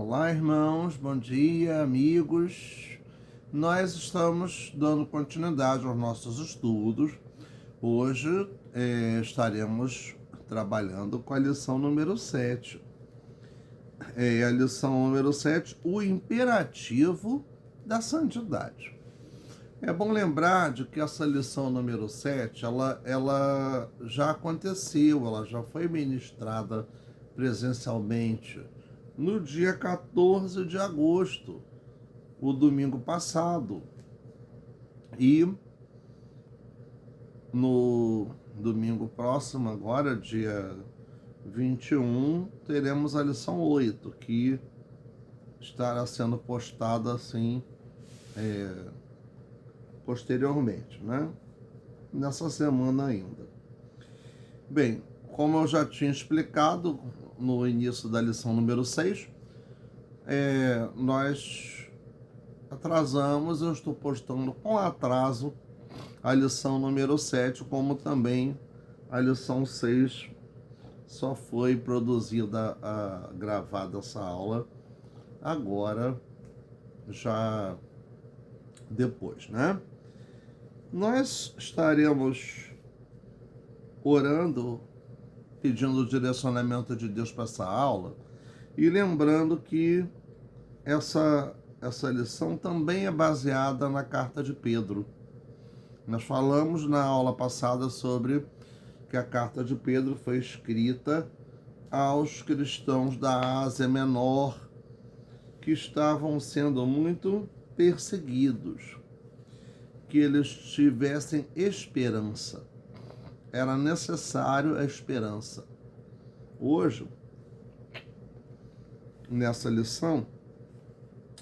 Olá, irmãos, bom dia, amigos. Nós estamos dando continuidade aos nossos estudos. Hoje estaremos trabalhando com a lição número 7. A lição número 7, o imperativo da santidade. É bom lembrar de que essa lição número 7, ela já aconteceu, ela já foi ministrada presencialmente no dia 14 de agosto, o domingo passado. E no domingo próximo, agora, dia 21, teremos a lição 8, que estará sendo postada assim posteriormente, né? Nessa semana ainda. Bem, como eu já tinha explicado no início da lição número 6, nós atrasamos, eu estou postando com atraso a lição número 7, como também a lição 6 só foi produzida, gravada essa aula agora, já depois, né? Nós estaremos orando, pedindo o direcionamento de Deus para essa aula e lembrando que essa lição também é baseada na carta de Pedro. Nós falamos na aula passada sobre que a carta de Pedro foi escrita aos cristãos da Ásia Menor que estavam sendo muito perseguidos, que eles tivessem esperança. Era necessário a esperança. Hoje, nessa lição,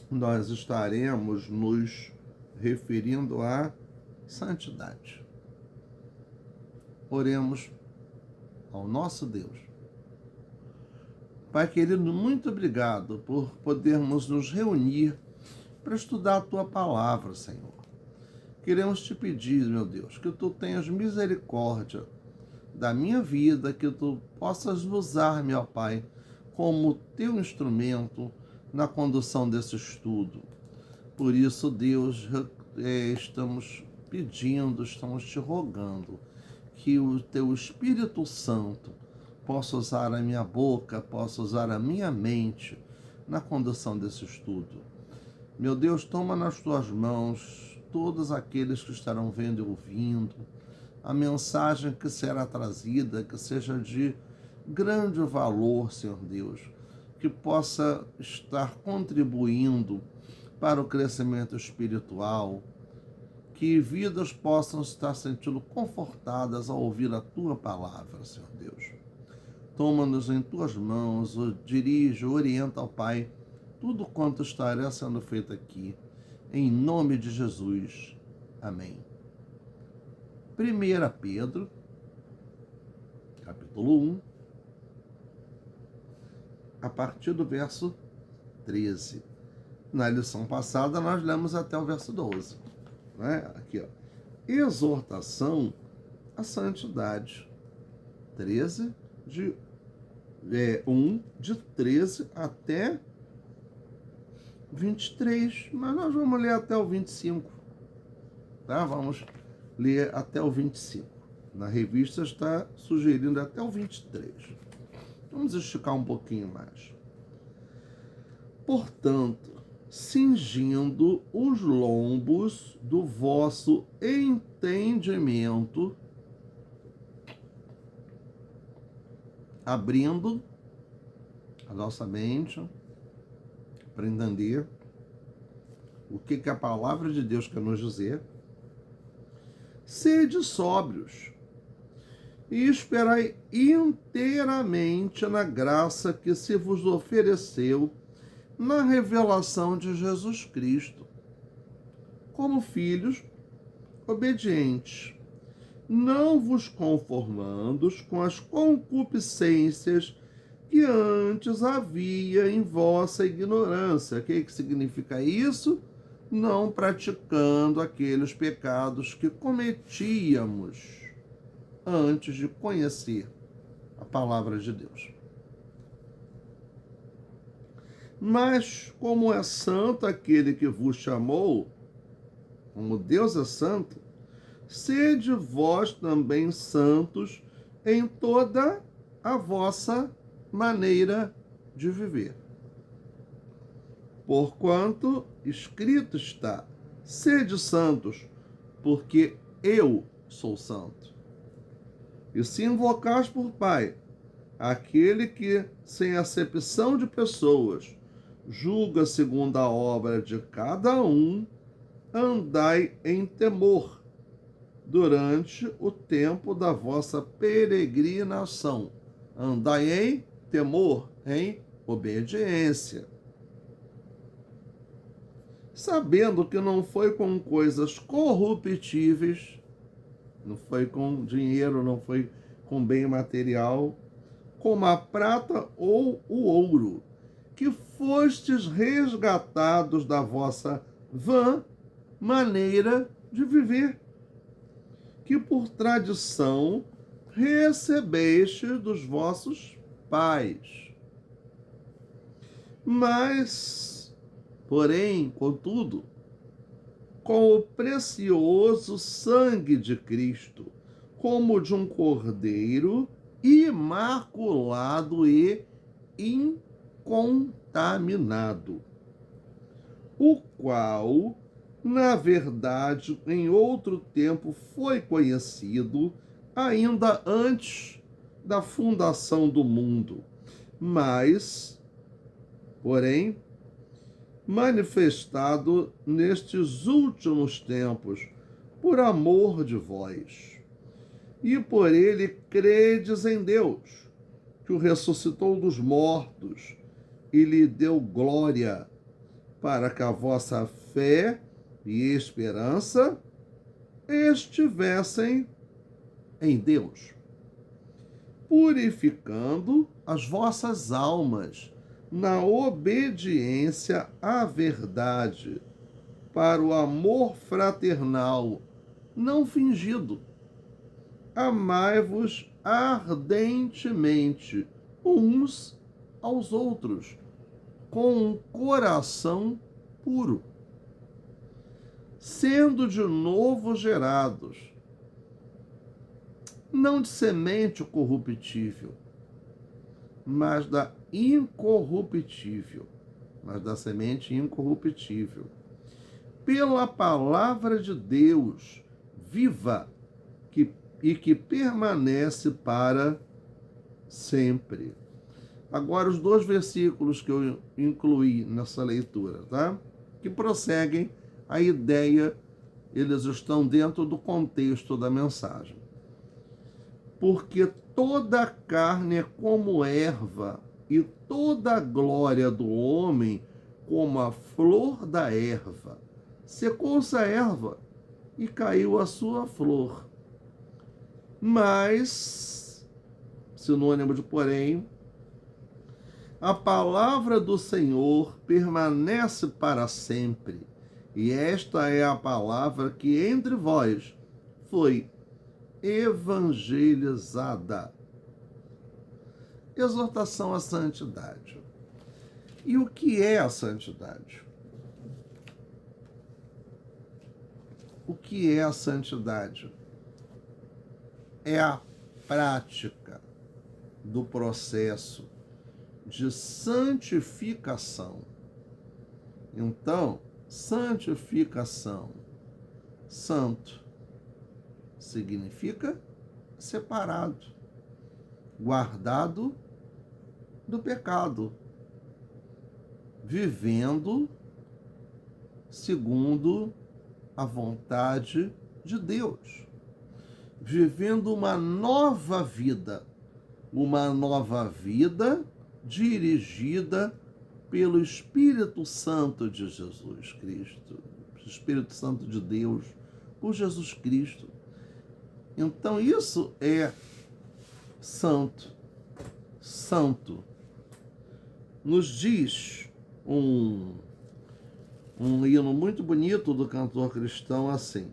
nós estaremos nos referindo à santidade. Oremos ao nosso Deus. Pai querido, muito obrigado por podermos nos reunir para estudar a Tua palavra, Senhor. Queremos te pedir, meu Deus, que Tu tenhas misericórdia da minha vida, que Tu possas usar, meu Pai, como Teu instrumento na condução desse estudo. Por isso, Deus, estamos pedindo, estamos te rogando que o Teu Espírito Santo possa usar a minha boca, possa usar a minha mente na condução desse estudo. Meu Deus, toma nas Tuas mãos todos aqueles que estarão vendo e ouvindo, a mensagem que será trazida, que seja de grande valor, Senhor Deus, que possa estar contribuindo para o crescimento espiritual, que vidas possam estar sentindo confortadas ao ouvir a Tua palavra, Senhor Deus. Toma-nos em Tuas mãos, dirige, orienta ao Pai, tudo quanto estará sendo feito aqui, em nome de Jesus. Amém. 1 Pedro, capítulo 1, a partir do verso 13. Na lição passada, nós lemos até o verso 12. Né? Aqui, ó. Exortação à santidade. 13, de 1, de 13 até 23. Mas nós vamos ler até o 25. Tá? Vamos ler até o 25. Na revista está sugerindo até o 23. Vamos esticar um pouquinho mais. Portanto, cingindo os lombos do vosso entendimento, abrindo a nossa mente para entender o que a palavra de Deus quer nos dizer, sede sóbrios e esperai inteiramente na graça que se vos ofereceu na revelação de Jesus Cristo. Como filhos obedientes, não vos conformandos com as concupiscências que antes havia em vossa ignorância. O que significa isso? Não praticando aqueles pecados que cometíamos antes de conhecer a palavra de Deus. Mas como é santo aquele que vos chamou, como Deus é santo, sede vós também santos em toda a vossa maneira de viver. Porquanto escrito está: sede santos, porque eu sou santo. E se invocais por Pai aquele que, sem acepção de pessoas, julga segundo a obra de cada um, andai em temor durante o tempo da vossa peregrinação. Andai em temor, em obediência. Sabendo que não foi com coisas corruptíveis, não foi com dinheiro, não foi com bem material, como a prata ou o ouro, que fostes resgatados da vossa vã maneira de viver, que por tradição recebeste dos vossos pais. Mas, porém, contudo, com o precioso sangue de Cristo, como de um cordeiro imaculado e incontaminado, o qual, na verdade, em outro tempo foi conhecido, ainda antes da fundação do mundo, mas, porém, manifestado nestes últimos tempos, por amor de vós. E por ele credes em Deus, que o ressuscitou dos mortos e lhe deu glória, para que a vossa fé e esperança estivessem em Deus, purificando as vossas almas na obediência à verdade, para o amor fraternal não fingido. Amai-vos ardentemente uns aos outros, com um coração puro, sendo de novo gerados, não de semente corruptível, mas da incorruptível, mas da semente incorruptível, pela palavra de Deus viva e que permanece para sempre. Agora, os 2 versículos que eu incluí nessa leitura, tá? Que prosseguem a ideia, eles estão dentro do contexto da mensagem. Porque toda a carne é como erva, e toda a glória do homem como a flor da erva. Secou-se a erva e caiu a sua flor. Mas, sinônimo de porém, a palavra do Senhor permanece para sempre, e esta é a palavra que entre vós foi evangelizada. Exortação à santidade. E o que é a santidade? O que é a santidade? É a prática do processo de santificação. Então, santificação, santo, significa separado, guardado do pecado, vivendo segundo a vontade de Deus, vivendo uma nova vida dirigida pelo Espírito Santo de Jesus Cristo, Espírito Santo de Deus, por Jesus Cristo. Então isso é santo. Santo. Nos diz um hino muito bonito do cantor cristão assim: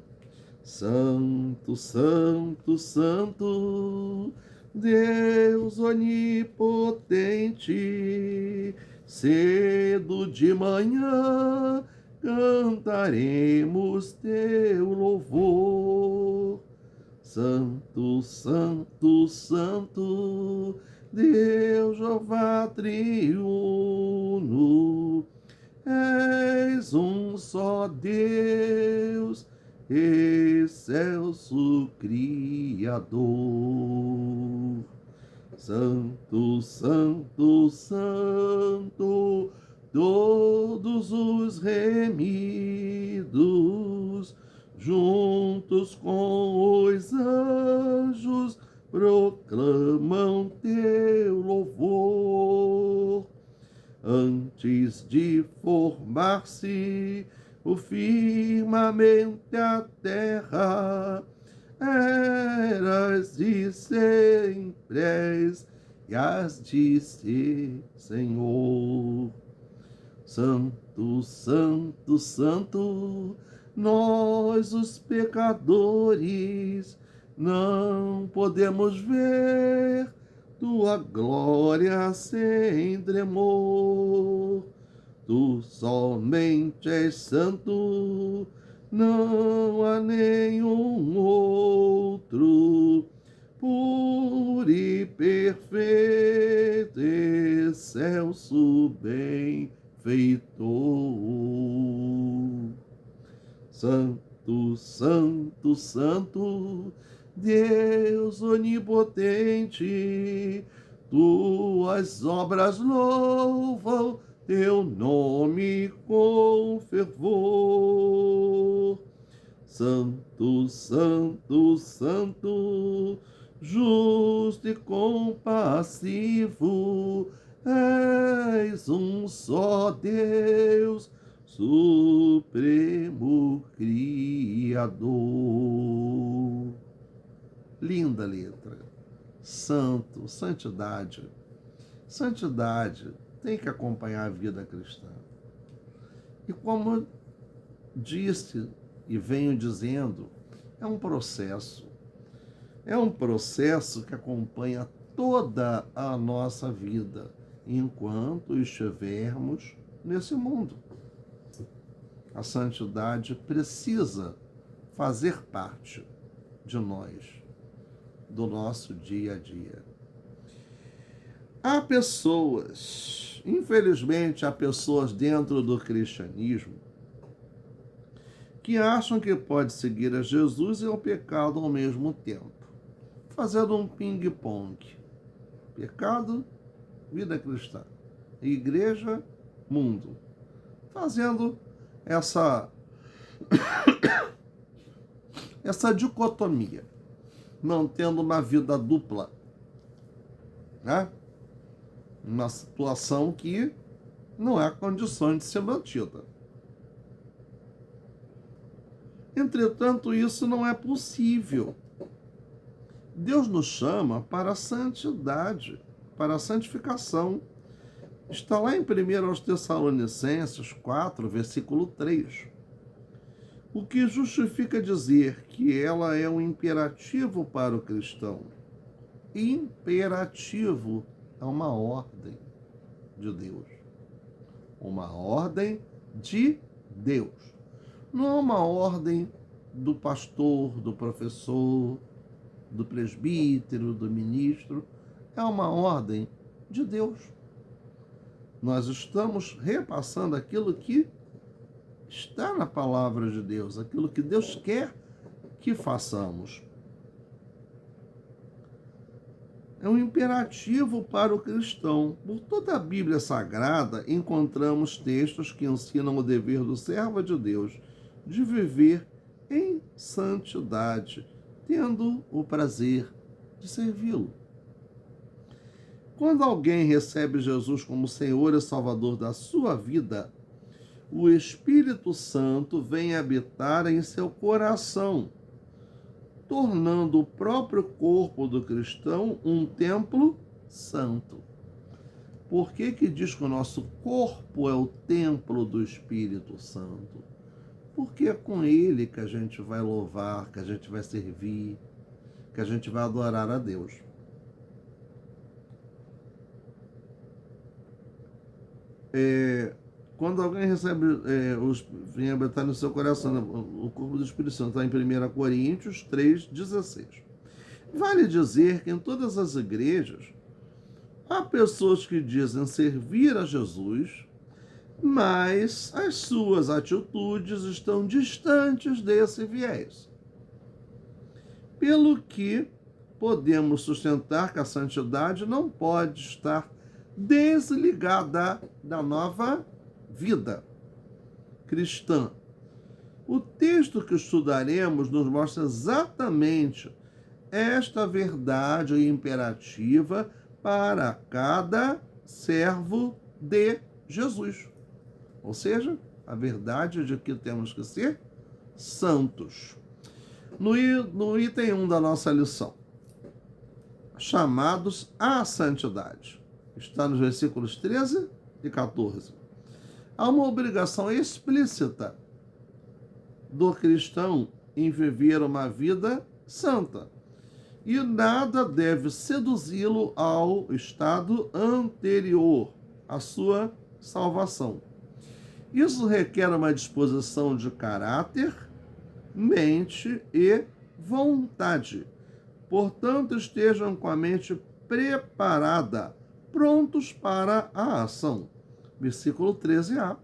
Santo, Santo, Santo, Deus onipotente, cedo de manhã cantaremos teu louvor. Santo, santo, santo, Deus Jeová triuno, és um só Deus, excelso Criador. Santo, santo, santo, todos os remidos, juntos com os anjos, proclamam teu louvor. Antes de formar-se o firmamento e a terra, eras e sempre és, e has de ser, Senhor. Santo, santo, santo, nós os pecadores não podemos ver tua glória sem tremor. Tu somente és santo, não há nenhum outro, puro e perfeito, excelso benfeitor. Santo, santo, santo, Deus onipotente, tuas obras louvam teu nome com fervor. Santo, santo, santo, justo e compassivo, és um só Deus, supremo Criador. Linda letra. Santo, santidade. Santidade tem que acompanhar a vida cristã. E como disse e venho dizendo, é um processo. É um processo que acompanha toda a nossa vida, enquanto estivermos nesse mundo. A santidade precisa fazer parte de nós, do nosso dia a dia. Há pessoas, infelizmente, há pessoas dentro do cristianismo que acham que pode seguir a Jesus e ao pecado ao mesmo tempo, fazendo um ping-pong. Pecado, vida cristã. Igreja, mundo. Fazendo essa dicotomia, mantendo uma vida dupla, né? Uma situação que não há condições de ser mantida. Entretanto, isso não é possível. Deus nos chama para a santidade, para a santificação. Está lá em 1 Tessalonicenses 4, versículo 3. O que justifica dizer que ela é um imperativo para o cristão. Imperativo é uma ordem de Deus. Uma ordem de Deus. Não é uma ordem do pastor, do professor, do presbítero, do ministro. É uma ordem de Deus. Nós estamos repassando aquilo que está na palavra de Deus, aquilo que Deus quer que façamos. É um imperativo para o cristão. Por toda a Bíblia Sagrada, encontramos textos que ensinam o dever do servo de Deus de viver em santidade, tendo o prazer de servi-lo. Quando alguém recebe Jesus como Senhor e Salvador da sua vida, o Espírito Santo vem habitar em seu coração, tornando o próprio corpo do cristão um templo santo. Por que diz que o nosso corpo é o templo do Espírito Santo? Porque é com ele que a gente vai louvar, que a gente vai servir, que a gente vai adorar a Deus. quando alguém recebe, vem habitar no seu coração, né, o corpo do Espírito Santo, está em 1 Coríntios 3,16. Vale dizer que em todas as igrejas há pessoas que dizem servir a Jesus, mas as suas atitudes estão distantes desse viés. Pelo que podemos sustentar que a santidade não pode estar desligada da nova vida cristã. O texto que estudaremos nos mostra exatamente esta verdade imperativa para cada servo de Jesus. Ou seja, a verdade de que temos que ser santos. No item 1 da nossa lição, chamados à santidade. Está nos versículos 13 e 14. Há uma obrigação explícita do cristão em viver uma vida santa. E nada deve seduzi-lo ao estado anterior à sua salvação. Isso requer uma disposição de caráter, mente e vontade. Portanto, estejam com a mente preparada, prontos para a ação. Versículo 13a.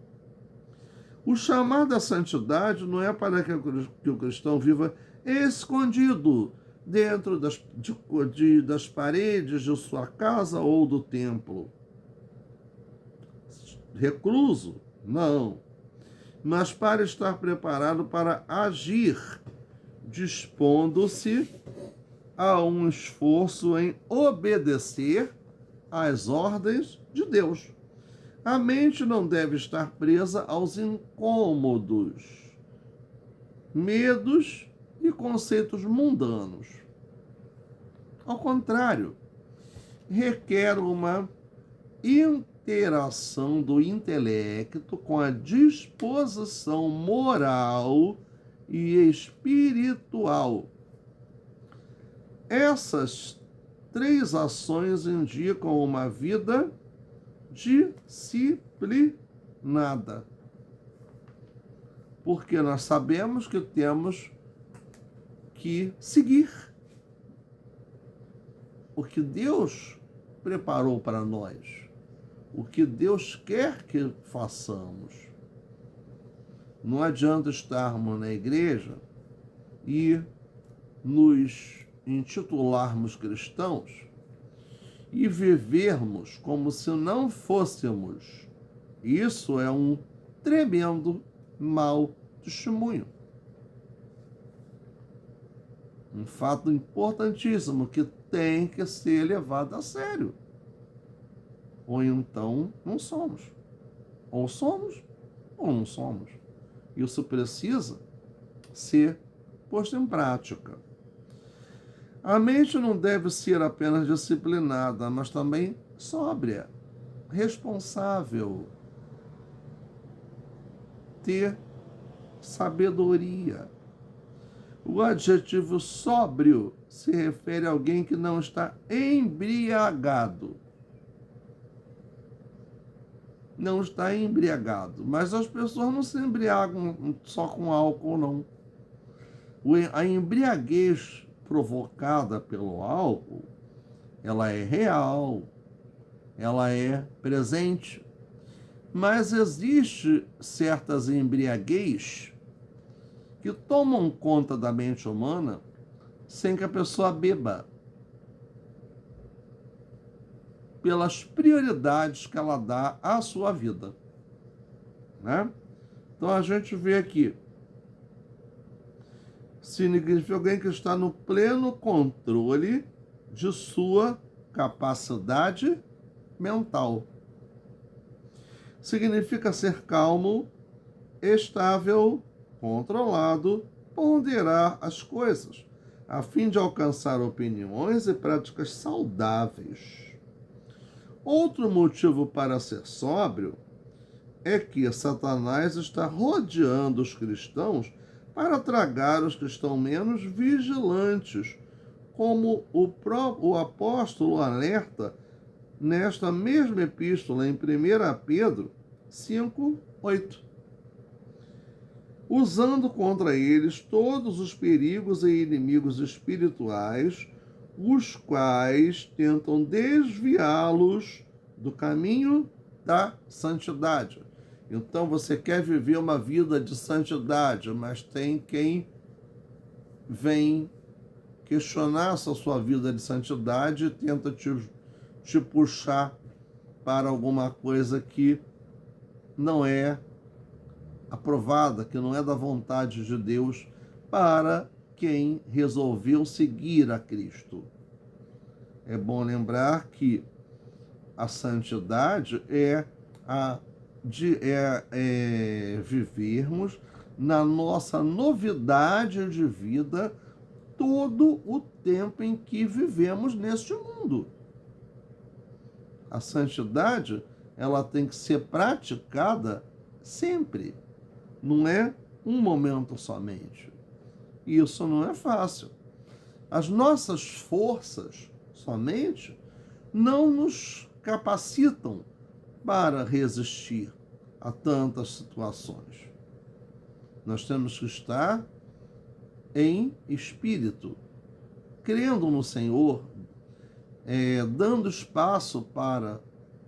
O chamado à santidade não é para que o cristão viva escondido dentro das paredes de sua casa ou do templo. Recluso? Não. Mas para estar preparado para agir, dispondo-se a um esforço em obedecer às ordens de Deus. A mente não deve estar presa aos incômodos, medos e conceitos mundanos. Ao contrário, requer uma interação do intelecto com a disposição moral e espiritual. Essas três ações indicam uma vida disciplinada. Porque nós sabemos que temos que seguir o que Deus preparou para nós, o que Deus quer que façamos. Não adianta estarmos na igreja e nos intitularmos cristãos e vivermos como se não fôssemos. Isso é um tremendo mau testemunho. Um fato importantíssimo que tem que ser levado a sério. Ou então não somos. Ou somos ou não somos. Isso precisa ser posto em prática. A mente não deve ser apenas disciplinada, mas também sóbria, responsável, ter sabedoria. O adjetivo sóbrio se refere a alguém que não está embriagado. Não está embriagado. Mas as pessoas não se embriagam só com álcool, não. A embriaguez provocada pelo álcool, ela é real, ela é presente. Mas existe certas embriaguez que tomam conta da mente humana sem que a pessoa beba, pelas prioridades que ela dá à sua vida, né? Então a gente vê aqui, significa alguém que está no pleno controle de sua capacidade mental. Significa ser calmo, estável, controlado, ponderar as coisas, a fim de alcançar opiniões e práticas saudáveis. Outro motivo para ser sóbrio é que Satanás está rodeando os cristãos para tragar os que estão menos vigilantes, como o apóstolo alerta nesta mesma epístola, em 1 Pedro, 5:8. Usando contra eles todos os perigos e inimigos espirituais, os quais tentam desviá-los do caminho da santidade. Então você quer viver uma vida de santidade, mas tem quem vem questionar essa sua vida de santidade e tenta te puxar para alguma coisa que não é aprovada, que não é da vontade de Deus para quem resolveu seguir a Cristo. É bom lembrar que a santidade é vivermos na nossa novidade de vida todo o tempo em que vivemos neste mundo. A santidade, ela tem que ser praticada sempre. Não é um momento somente. Isso não é fácil. As nossas forças somente não nos capacitam para resistir a tantas situações. Nós temos que estar em espírito, crendo no Senhor, dando espaço para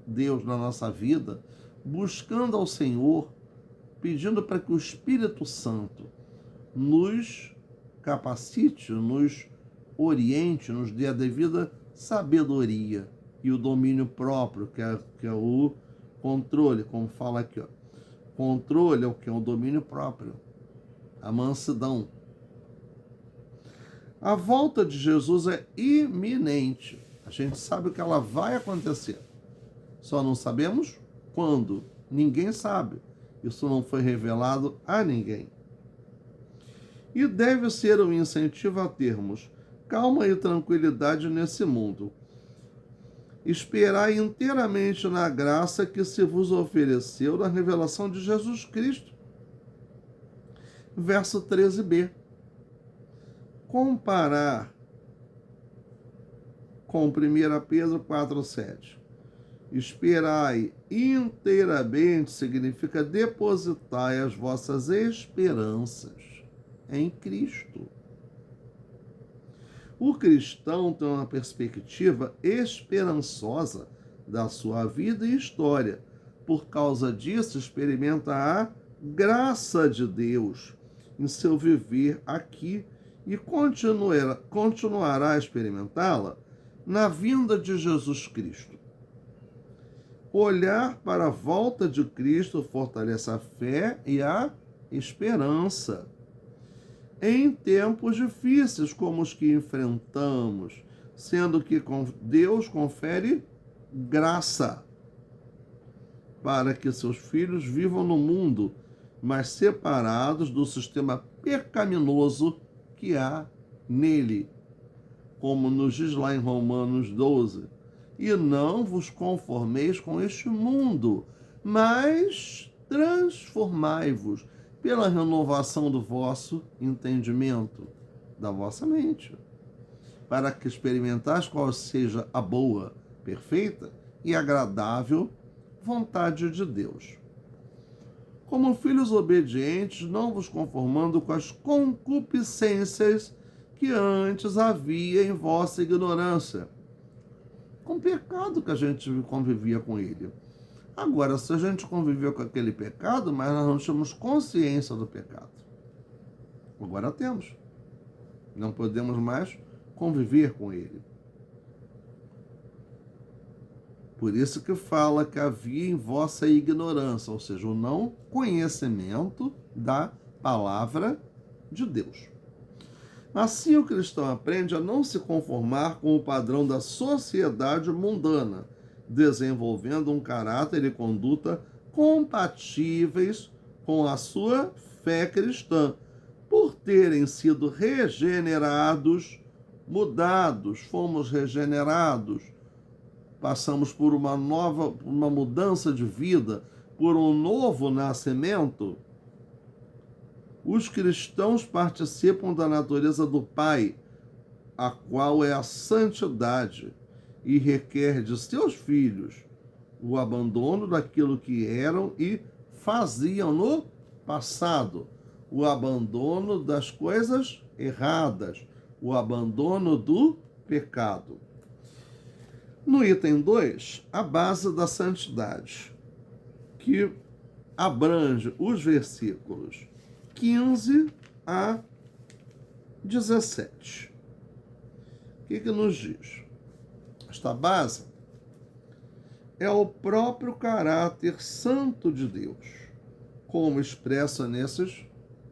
Deus na nossa vida, buscando ao Senhor, pedindo para que o Espírito Santo nos capacite, nos oriente, nos dê a devida sabedoria e o domínio próprio, que é o controle, como fala aqui, ó. Controle é o que é o domínio próprio, a mansidão. A volta de Jesus é iminente. A gente sabe que ela vai acontecer. Só não sabemos quando. Ninguém sabe. Isso não foi revelado a ninguém. E deve ser um incentivo a termos calma e tranquilidade nesse mundo. Esperai inteiramente na graça que se vos ofereceu na revelação de Jesus Cristo. Verso 13b. Comparar com 1 Pedro 4:7. Esperai inteiramente significa depositai as vossas esperanças em Cristo. O cristão tem uma perspectiva esperançosa da sua vida e história. Por causa disso, experimenta a graça de Deus em seu viver aqui e continuará a experimentá-la na vinda de Jesus Cristo. Olhar para a volta de Cristo fortalece a fé e a esperança. Em tempos difíceis como os que enfrentamos, sendo que Deus confere graça para que seus filhos vivam no mundo, mas separados do sistema pecaminoso que há nele, como nos diz lá em Romanos 12. E não vos conformeis com este mundo, mas transformai-vos pela renovação do vosso entendimento, da vossa mente, para que experimentais qual seja a boa, perfeita e agradável vontade de Deus. Como filhos obedientes, não vos conformando com as concupiscências que antes havia em vossa ignorância, com o pecado que a gente convivia com ele. Agora, se a gente conviveu com aquele pecado, mas nós não tínhamos consciência do pecado. Agora temos. Não podemos mais conviver com ele. Por isso que fala que havia em vossa ignorância, ou seja, o não conhecimento da palavra de Deus. Assim o cristão aprende a não se conformar com o padrão da sociedade mundana, desenvolvendo um caráter e conduta compatíveis com a sua fé cristã, por terem sido regenerados, mudados, fomos regenerados, passamos por uma mudança de vida, por um novo nascimento. Os cristãos participam da natureza do Pai, a qual é a santidade, e requer de seus filhos o abandono daquilo que eram e faziam no passado, o abandono das coisas erradas, o abandono do pecado. No item 2, a base da santidade, que abrange os versículos 15 a 17. O que nos diz? Esta base é o próprio caráter santo de Deus, como expressa nesses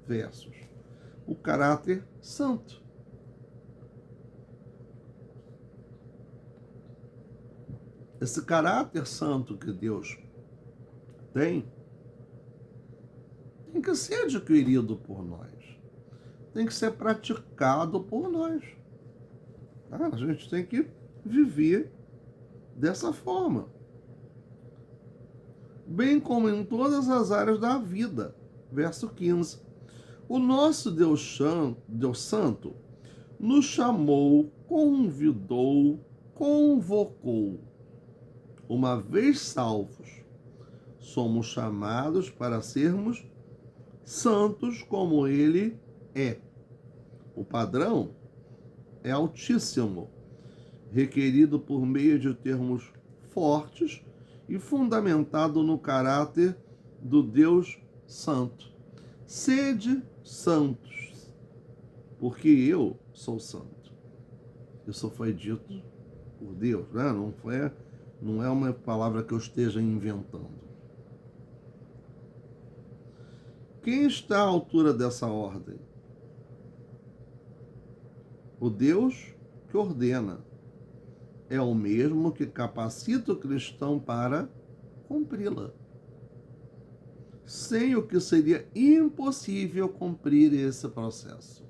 versos. O caráter santo. Esse caráter santo que Deus tem que ser adquirido por nós. Tem que ser praticado por nós. A gente tem que viver dessa forma. Bem como em todas as áreas da vida. Verso 15. O nosso Deus Santo nos chamou, convidou, convocou. Uma vez salvos, somos chamados para sermos santos como Ele é. O padrão é altíssimo, requerido por meio de termos fortes e fundamentado no caráter do Deus Santo. Sede santos, porque eu sou santo. Isso foi dito por Deus, né? Não é uma palavra que eu esteja inventando. Quem está à altura dessa ordem? O Deus que ordena. É o mesmo que capacita o cristão para cumpri-la. Sem o que seria impossível cumprir esse processo.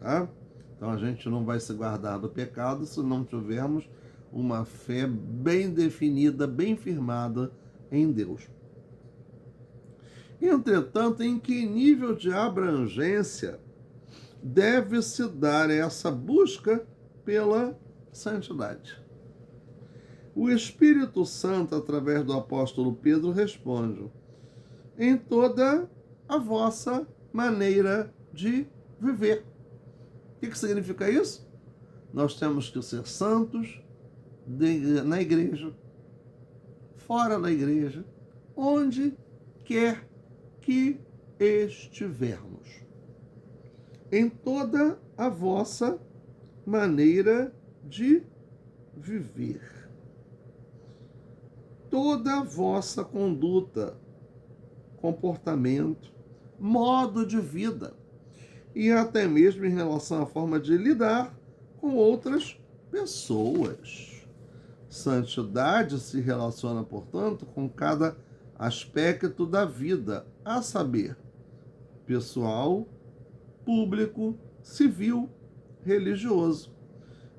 Tá? Então a gente não vai se guardar do pecado se não tivermos uma fé bem definida, bem firmada em Deus. Entretanto, em que nível de abrangência deve-se dar essa busca pela santidade? O Espírito Santo, através do apóstolo Pedro, responde: em toda a vossa maneira de viver. O que significa isso? Nós temos que ser santos na igreja, fora da igreja, onde quer que estivermos. Em toda a vossa maneira de viver. Toda a vossa conduta, comportamento, modo de vida e até mesmo em relação à forma de lidar com outras pessoas. Santidade se relaciona, portanto, com cada aspecto da vida, a saber, pessoal, público, civil, religioso.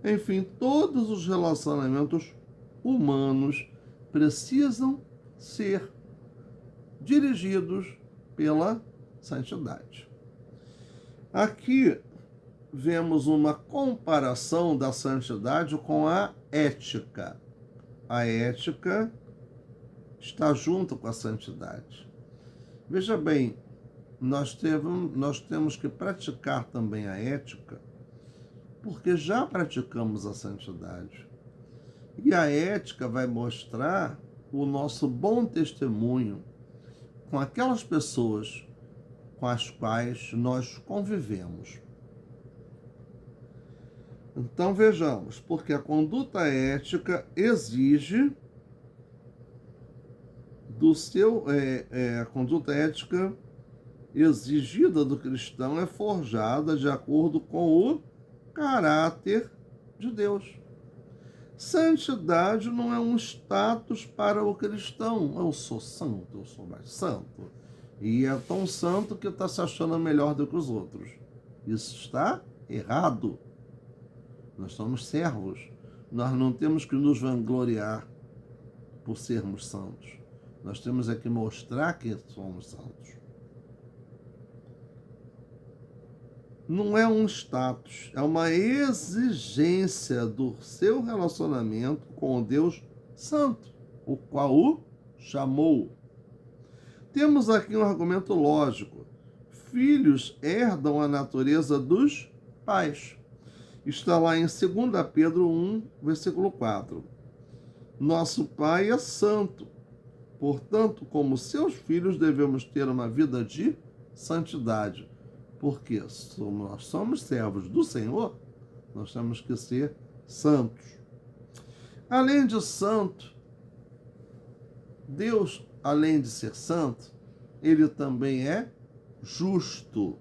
Enfim, todos os relacionamentos humanos precisam ser dirigidos pela santidade. Aqui vemos uma comparação da santidade com a ética. A ética está junto com a santidade. Veja bem, nós temos que praticar também a ética, porque já praticamos a santidade. E a ética vai mostrar o nosso bom testemunho com aquelas pessoas com as quais nós convivemos. Então vejamos, porque a conduta ética exige a conduta ética exigida do cristão é forjada de acordo com o caráter de Deus. Santidade não é um status para o cristão. Eu sou santo, eu sou mais santo. E é tão santo que está se achando melhor do que os outros. Isso está errado. Nós somos servos. Nós não temos que nos vangloriar por sermos santos. Nós temos é que mostrar que somos santos. Não é um status, é uma exigência do seu relacionamento com o Deus Santo, o qual o chamou. Temos aqui um argumento lógico. Filhos herdam a natureza dos pais. Está lá em 2 Pedro 1, versículo 4. Nosso Pai é santo. Portanto, como seus filhos, devemos ter uma vida de santidade. Porque nós somos servos do Senhor, nós temos que ser santos. Além de santo, Deus, além de ser santo, ele também é justo.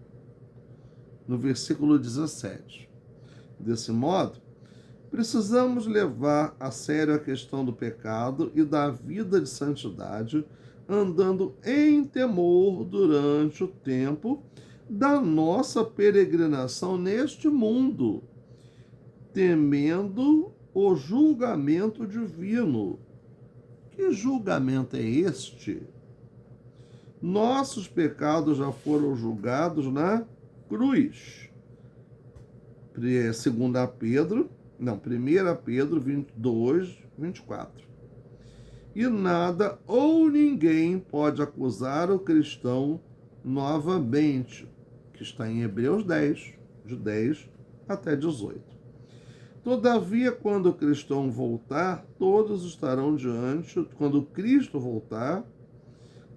No versículo 17. Desse modo, precisamos levar a sério a questão do pecado e da vida de santidade, andando em temor durante o tempo da nossa peregrinação neste mundo, temendo o julgamento divino. Que julgamento é este? Nossos pecados já foram julgados na cruz. 1 Pedro 22, 24. E nada ou ninguém pode acusar o cristão novamente, que está em Hebreus 10, de 10 até 18. Todavia, quando o cristão voltar, quando Cristo voltar,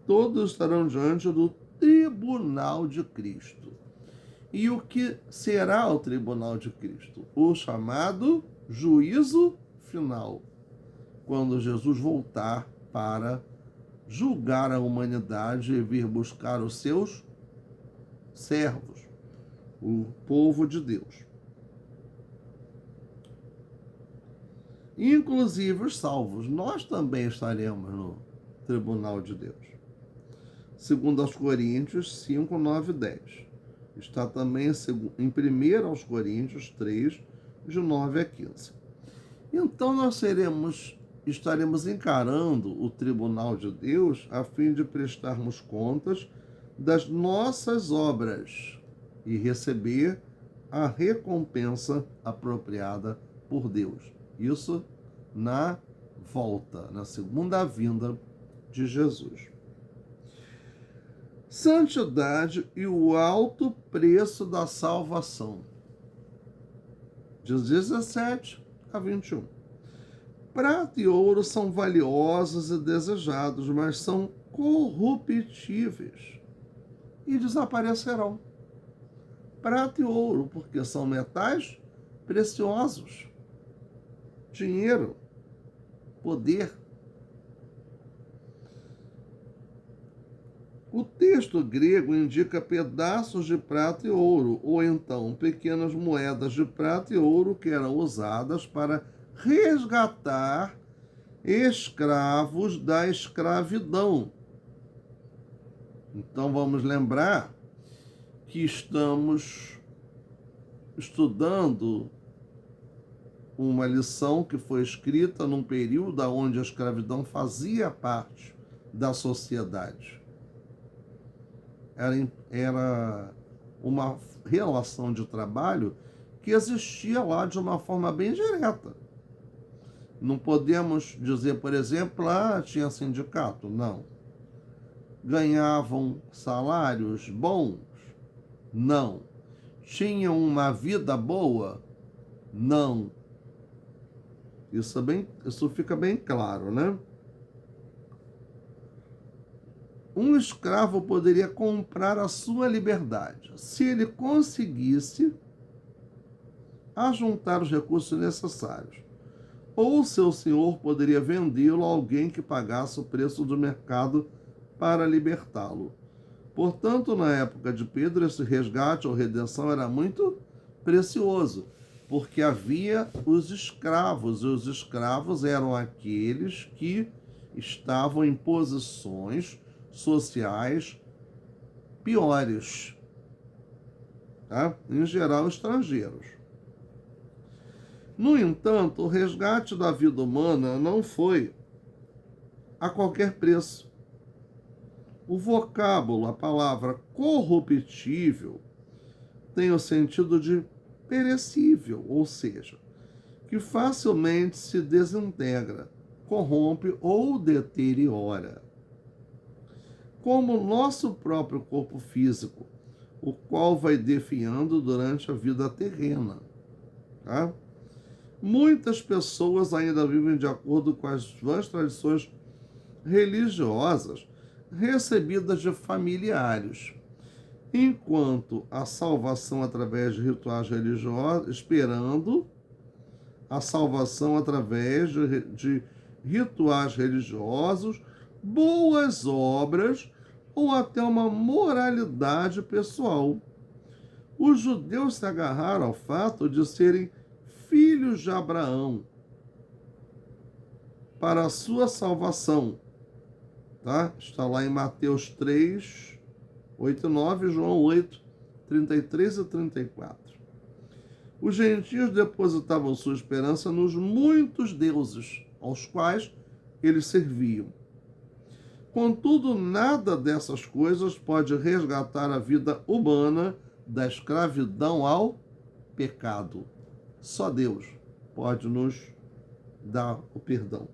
todos estarão diante do tribunal de Cristo. E o que será o tribunal de Cristo? O chamado juízo final, quando Jesus voltar para julgar a humanidade e vir buscar os seus servos, o povo de Deus. Inclusive os salvos, nós também estaremos no tribunal de Deus. Segundo aos Coríntios 5, 9 e 10. Está também em 1 aos Coríntios 3, de 9 a 15. Então nós estaremos encarando o tribunal de Deus a fim de prestarmos contas das nossas obras e receber a recompensa apropriada por Deus. Isso na volta, na segunda vinda de Jesus. Santidade e o alto preço da salvação. De 17 a 21. Prata e ouro são valiosos e desejados, mas são corruptíveis e desaparecerão. Prata e ouro, porque são metais preciosos. Dinheiro, poder. O texto grego indica pedaços de prata e ouro, ou então pequenas moedas de prata e ouro que eram usadas para resgatar escravos da escravidão. Então vamos lembrar que estamos estudando uma lição que foi escrita num período onde a escravidão fazia parte da sociedade. Era uma relação de trabalho que existia lá de uma forma bem direta. Não podemos dizer, por exemplo, tinha sindicato. Não. Ganhavam salários bons? Não. Tinham uma vida boa? Não. Isso fica bem claro, né? Um escravo poderia comprar a sua liberdade se ele conseguisse ajuntar os recursos necessários. Ou seu senhor poderia vendê-lo a alguém que pagasse o preço do mercado para libertá-lo. Portanto, na época de Pedro, esse resgate ou redenção era muito precioso, porque havia os escravos, e os escravos eram aqueles que estavam em posições sociais piores, tá? Em geral estrangeiros. No entanto, o resgate da vida humana não foi a qualquer preço. O vocábulo, a palavra corruptível, tem o sentido de perecível, ou seja, que facilmente se desintegra, corrompe ou deteriora. Como o nosso próprio corpo físico, o qual vai definhando durante a vida terrena. Tá? Muitas pessoas ainda vivem de acordo com as vãs tradições religiosas recebidas de familiares, enquanto a salvação através de rituais religiosos, esperando a salvação através de rituais religiosos, boas obras ou até uma moralidade pessoal. Os judeus se agarraram ao fato de serem filhos de Abraão para a sua salvação. Tá? Está lá em Mateus 3, 8 e 9, João 8, 33 e 34. Os gentios depositavam sua esperança nos muitos deuses aos quais eles serviam. Contudo, nada dessas coisas pode resgatar a vida humana da escravidão ao pecado. Só Deus pode nos dar o perdão.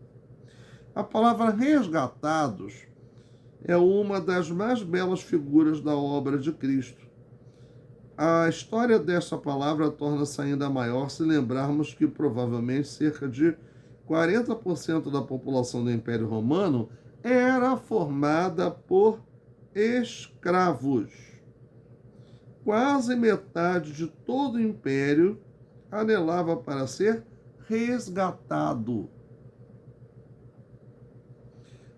A palavra resgatados é uma das mais belas figuras da obra de Cristo. A história desta palavra torna-se ainda maior se lembrarmos que provavelmente cerca de 40% da população do Império Romano era formada por escravos. Quase metade de todo o império anelava para ser resgatado.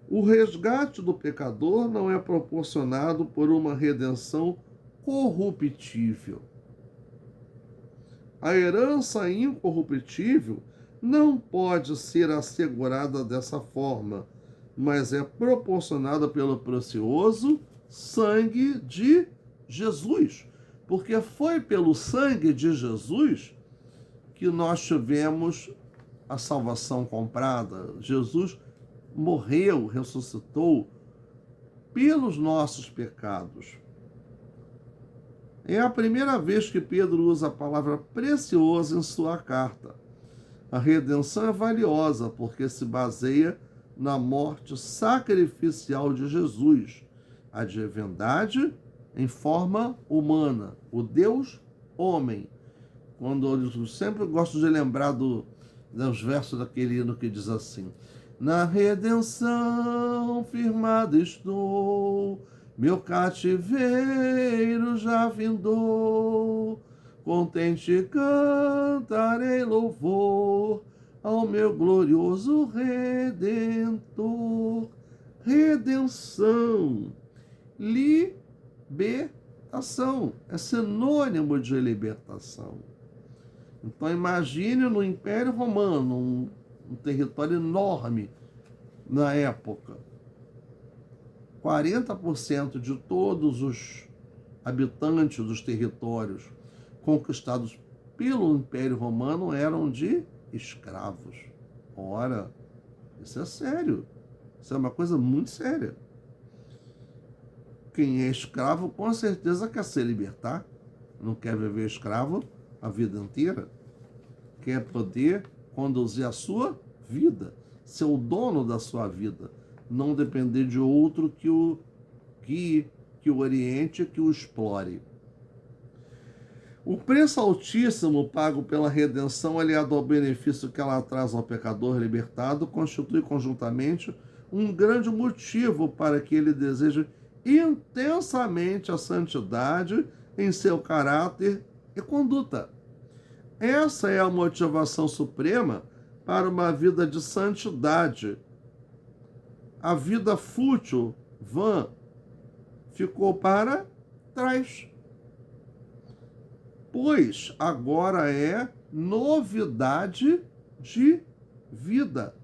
O resgate do pecador não é proporcionado por uma redenção corruptível. A herança incorruptível não pode ser assegurada dessa forma, mas é proporcionada pelo precioso sangue de Jesus. Porque foi pelo sangue de Jesus que nós tivemos a salvação comprada. Jesus morreu, ressuscitou pelos nossos pecados. É a primeira vez que Pedro usa a palavra precioso em sua carta. A redenção é valiosa porque se baseia na morte sacrificial de Jesus, a divindade em forma humana, o Deus homem. Quando eu sempre gosto de lembrar dos versos daquele hino que diz assim: na redenção firmado estou, meu cativeiro já findou, contente cantarei louvor ao meu glorioso Redentor. Redenção, libertação, é sinônimo de libertação. Então imagine no Império Romano, um território enorme na época. 40% de todos os habitantes dos territórios conquistados pelo Império Romano eram de escravos. Ora, isso é sério. Isso é uma coisa muito séria. Quem é escravo, com certeza quer se libertar. Não quer viver escravo a vida inteira. Quer poder conduzir a sua vida, ser o dono da sua vida, não depender de outro que o guie, que o oriente, que o explore. O preço altíssimo pago pela redenção, aliado ao benefício que ela traz ao pecador libertado, constitui conjuntamente um grande motivo para que ele deseje intensamente a santidade em seu caráter e conduta. Essa é a motivação suprema para uma vida de santidade. A vida fútil, vã, ficou para trás. Pois agora é novidade de vida.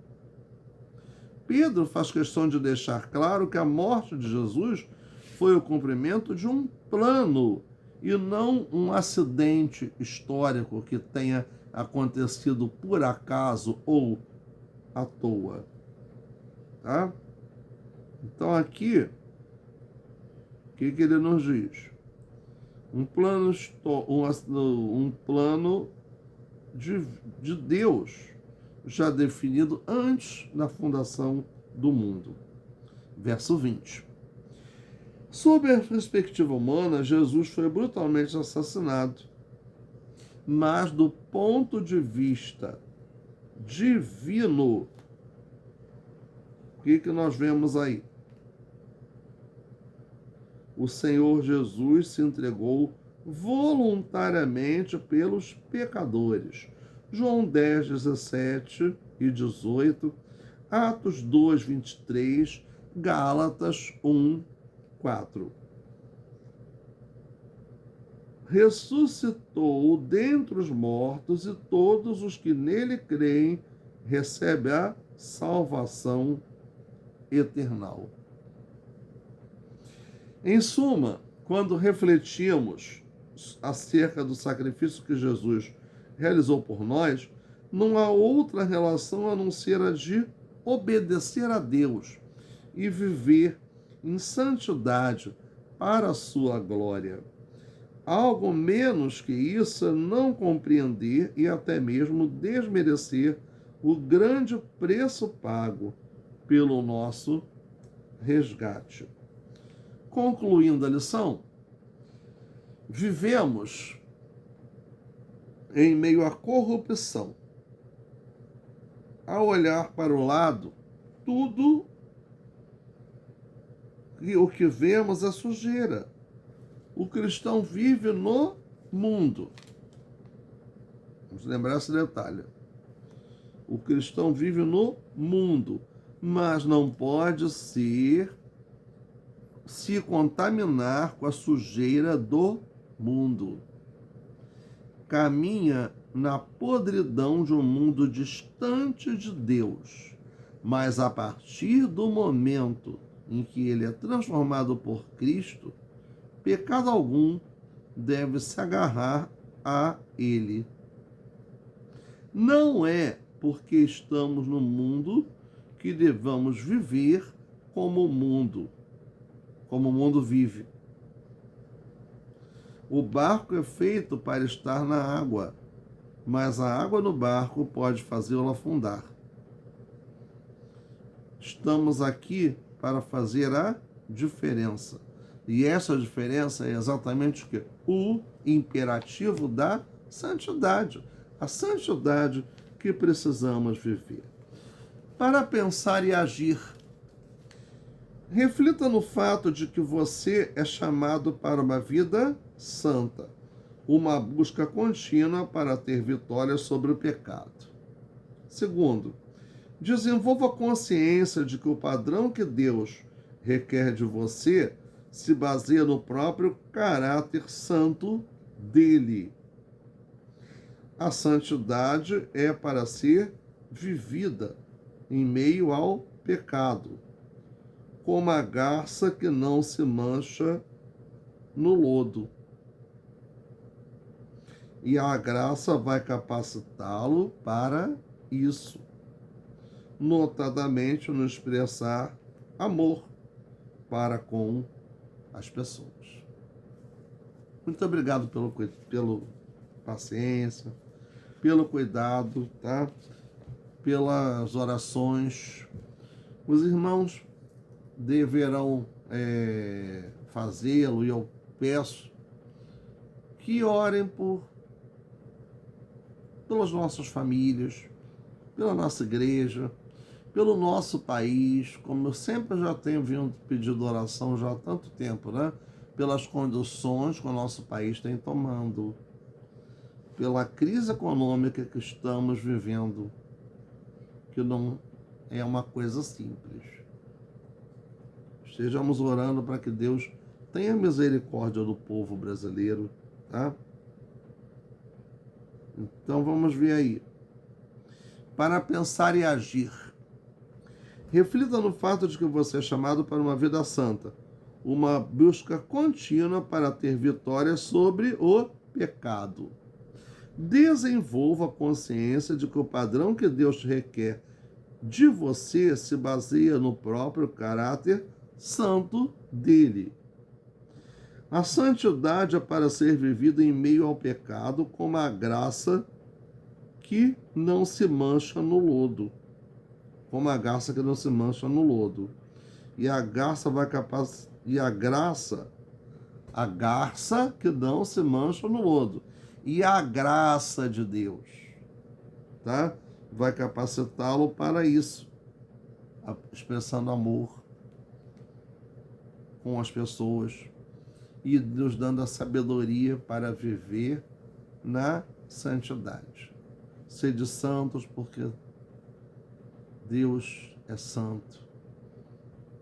Pedro faz questão de deixar claro que a morte de Jesus foi o cumprimento de um plano e não um acidente histórico que tenha acontecido por acaso ou à toa. Tá? Então aqui, o que ele nos diz? Um plano de Deus já definido antes da fundação do mundo. Verso 20. Sob a perspectiva humana, Jesus foi brutalmente assassinado. Mas do ponto de vista divino, o que nós vemos aí? O Senhor Jesus se entregou voluntariamente pelos pecadores. João 10, 17 e 18, Atos 2, 23, Gálatas 1, 4. Ressuscitou dentre os mortos, e todos os que nele creem recebem a salvação eternal. Em suma, quando refletimos acerca do sacrifício que Jesus realizou por nós, não há outra relação a não ser a de obedecer a Deus e viver em santidade para a sua glória. Algo menos que isso é não compreender e até mesmo desmerecer o grande preço pago pelo nosso resgate. Concluindo a lição, vivemos em meio à corrupção. Ao olhar para o lado, tudo o que vemos é sujeira. O cristão vive no mundo. Vamos lembrar esse detalhe. O cristão vive no mundo, mas não pode se contaminar com a sujeira do mundo. Caminha na podridão de um mundo distante de Deus, mas a partir do momento em que ele é transformado por Cristo, pecado algum deve se agarrar a ele. Não é porque estamos no mundo que devamos viver como o mundo vive. O barco é feito para estar na água, mas a água no barco pode fazê-lo afundar. Estamos aqui para fazer a diferença. E essa diferença é exatamente o quê? O imperativo da santidade. A santidade que precisamos viver. Para pensar e agir, reflita no fato de que você é chamado para uma vida santa, uma busca contínua para ter vitória sobre o pecado. Segundo, desenvolva a consciência de que o padrão que Deus requer de você se baseia no próprio caráter santo dele. A santidade é para ser vivida em meio ao pecado, como a garça que não se mancha no lodo. E a graça vai capacitá-lo para isso, notadamente no expressar amor para com as pessoas. Muito obrigado pelo paciência, pelo cuidado, tá? Pelas orações. Os irmãos deverão fazê-lo, e eu peço que orem pelas nossas famílias, pela nossa igreja, pelo nosso país, como eu sempre já tenho vindo pedindo oração já há tanto tempo, né? Pelas condições que o nosso país tem tomando, pela crise econômica que estamos vivendo, que não é uma coisa simples. Estejamos orando para que Deus tenha misericórdia do povo brasileiro, tá? Então vamos ver aí. Para pensar e agir. Reflita no fato de que você é chamado para uma vida santa, uma busca contínua para ter vitória sobre o pecado. Desenvolva a consciência de que o padrão que Deus requer de você se baseia no próprio caráter santo dele. A santidade é para ser vivida em meio ao pecado, como a graça que não se mancha no lodo, como a garça que não se mancha no lodo. E a garça vai capaz e a garça que não se mancha no lodo. E a graça de Deus, tá? Vai capacitá-lo para isso, expressando amor com as pessoas e nos dando a sabedoria para viver na santidade. Sede santos, porque Deus é santo.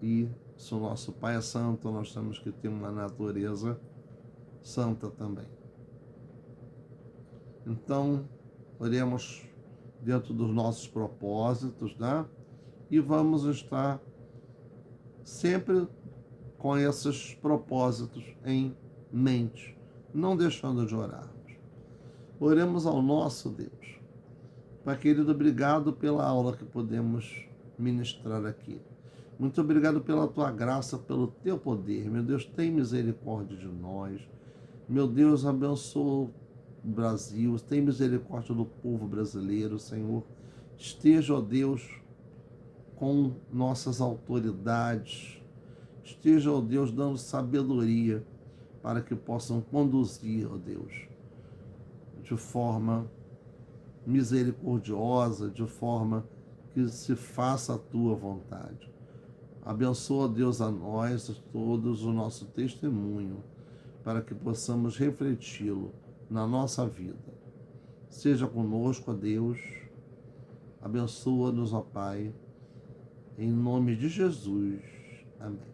E se o nosso Pai é santo, nós temos que ter uma natureza santa também. Então, oremos dentro dos nossos propósitos, né? E vamos estar sempre com esses propósitos em mente, não deixando de orarmos. Oremos ao nosso Deus. Pai querido, obrigado pela aula que podemos ministrar aqui. Muito obrigado pela tua graça, pelo teu poder. Meu Deus, tem misericórdia de nós. Meu Deus, abençoa o Brasil. Tem misericórdia do povo brasileiro, Senhor. Esteja, ó Deus, com nossas autoridades. Esteja, ó Deus, dando sabedoria para que possam conduzir, ó Deus, de forma misericordiosa, de forma que se faça a tua vontade. Abençoa, Deus, a nós todos o nosso testemunho, para que possamos refleti-lo na nossa vida. Seja conosco, ó Deus. Abençoa-nos, ó Pai. Em nome de Jesus. Amém.